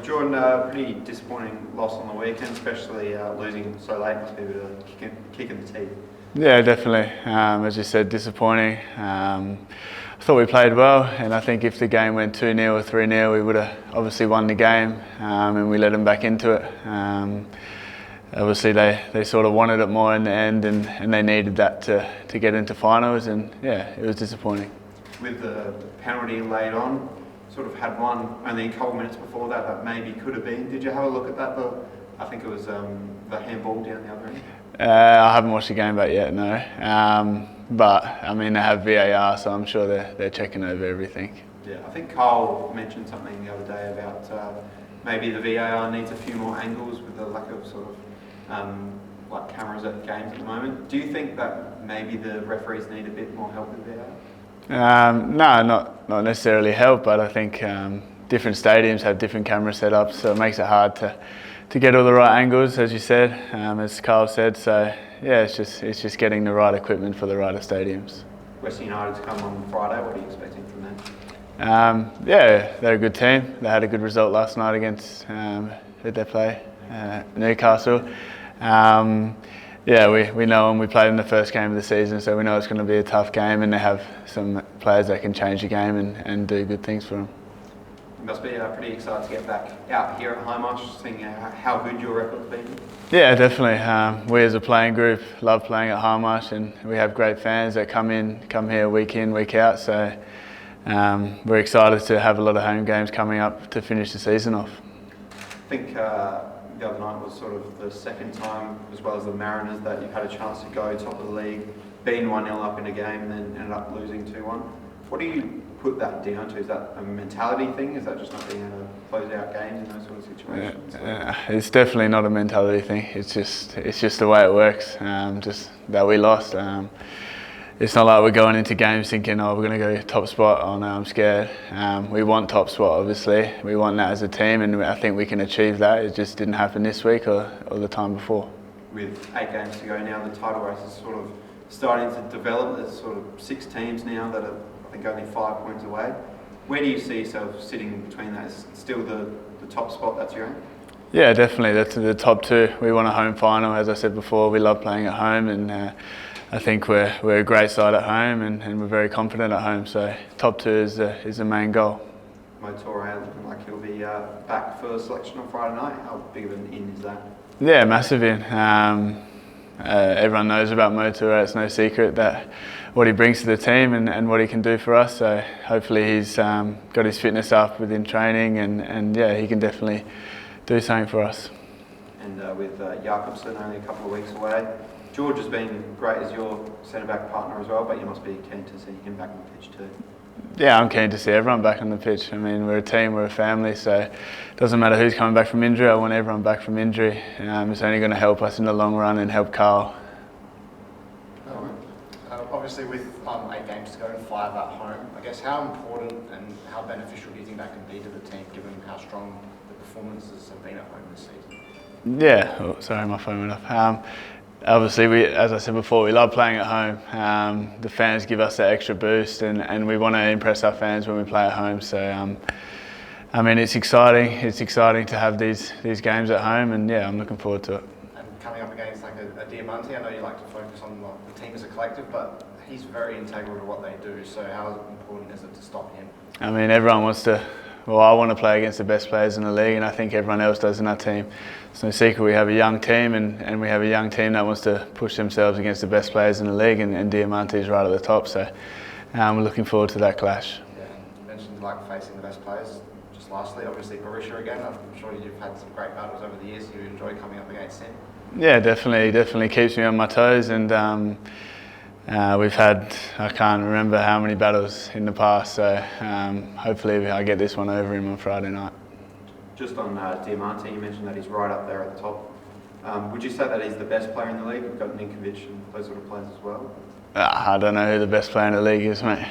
Jordan, pretty disappointing loss on the weekend, especially losing so late. Must be a bit of a kick in the teeth. Yeah, definitely. As you said, disappointing. I thought we played well, and I think if the game went 2-0 or 3-0, we would have obviously won the game, and we let them back into it. Obviously, they sort of wanted it more in the end, and they needed that to get into finals, and yeah, it was disappointing. With the penalty late on, sort of had one only a couple minutes before that maybe could have been. Did you have a look at that? I think it was the handball down the other end. I haven't watched the game back yet, no. But I mean, they have VAR, so I'm sure they're checking over everything. Yeah, I think Carl mentioned something the other day about maybe the VAR needs a few more angles with the lack of sort of like cameras at games at the moment. Do you think that maybe the referees need a bit more help with VAR? No, not necessarily help, but I think different stadiums have different camera setups, so it makes it hard to get all the right angles, as you said, as Carl said. So yeah, it's just getting the right equipment for the right stadiums. Western United's come on Friday. What are you expecting from them? Yeah, they're a good team. They had a good result last night against who'd they play? Newcastle. Yeah, we know them. We played in the first game of the season, so we know it's going to be a tough game, and they have some players that can change the game and do good things for them. You must be pretty excited to get back out here at Hindmarsh, seeing how good your record's been. Yeah, definitely. We as a playing group love playing at Hindmarsh, and we have great fans that come here week in, week out. So we're excited to have a lot of home games coming up to finish the season off. I think the other night was sort of the second time, as well as the Mariners, that you've had a chance to go top of the league, being 1-0 up in a game and then ended up losing 2-1. What do you put that down to? Is that a mentality thing? Is that just not being able to close out games in those sort of situations? It's definitely not a mentality thing. It's just the way it works. Just that we lost. It's not like we're going into games thinking, oh, we're going to go top spot. Oh no, I'm scared. We want top spot, obviously. We want that as a team, and I think we can achieve that. It just didn't happen this week or the time before. With 8 games to go now, the title race is sort of starting to develop. There's sort of 6 teams now that are, I think, only 5 points away. Where do you see yourself sitting between that? Is still the top spot that's your aim? Yeah, definitely. That's the top 2. We want a home final, as I said before. We love playing at home, and I think we're a great side at home, and we're very confident at home. So top 2 is the main goal. Motorrad looking like he'll be back for selection on Friday night. How big of an in is that? Yeah, massive in. Everyone knows about Motorrad. It's no secret that what he brings to the team and what he can do for us. So hopefully he's got his fitness up within training, and yeah, he can definitely do something for us. And with Jakobsen only a couple of weeks away, George has been great as your centre-back partner as well, but you must be keen to see him back on the pitch too. Yeah, I'm keen to see everyone back on the pitch. I mean, we're a team, we're a family, so it doesn't matter who's coming back from injury. I want everyone back from injury. It's only going to help us in the long run and help Carl. Obviously, with 8 games to go and 5 at home, I guess how important and how beneficial do you think that can be to the team, given how strong the performances have been at home this season? Yeah, oh, sorry, my phone went off. Obviously, as I said before, we love playing at home. The fans give us that extra boost, and we want to impress our fans when we play at home. So, I mean, it's exciting. It's exciting to have these games at home, and yeah, I'm looking forward to it. And coming up against like a Diamante, I know you like to focus on the team as a collective, but he's very integral to what they do. So, how important is it to stop him? I mean, everyone wants to. Well, I want to play against the best players in the league, and I think everyone else does in our team. It's no secret we have a young team, and we have a young team that wants to push themselves against the best players in the league, and Diamante is right at the top. So we're looking forward to that clash. Yeah, you mentioned you like facing the best players. Just lastly, obviously Barisha again. I'm sure you've had some great battles over the years. You enjoy coming up against him? Yeah, definitely keeps me on my toes, and we've had, I can't remember how many battles in the past, so hopefully I get this one over him on Friday night. Just on Diamante, you mentioned that he's right up there at the top. Would you say that he's the best player in the league? We've got Ninkovic and those sort of players as well. I don't know who the best player in the league is, mate.